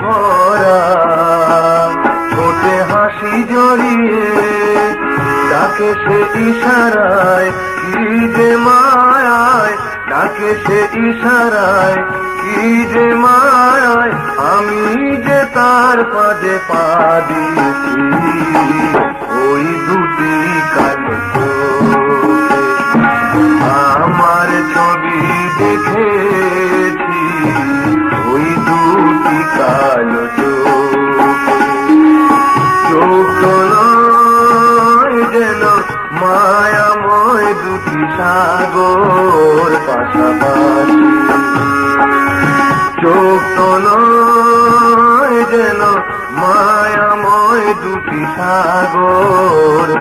ভরা, ঠোঁটে হাসি জড়িয়ে ডাকে সে ইশারায়, কি যে মায়ায় ডাকে সে ইশারায়, কি যে মায়ায় আমি যে তার পাদে পা দিয়েছি। ওই দুটি কালো চোখে আমার ছবি দেখেছি, ওই দুটি কালো চোখ তো নয় যেন মায়াময় দুটি সাগর পাশাপাশি, চোখ তো নয় যেন মায়াময় দুটি সাগর।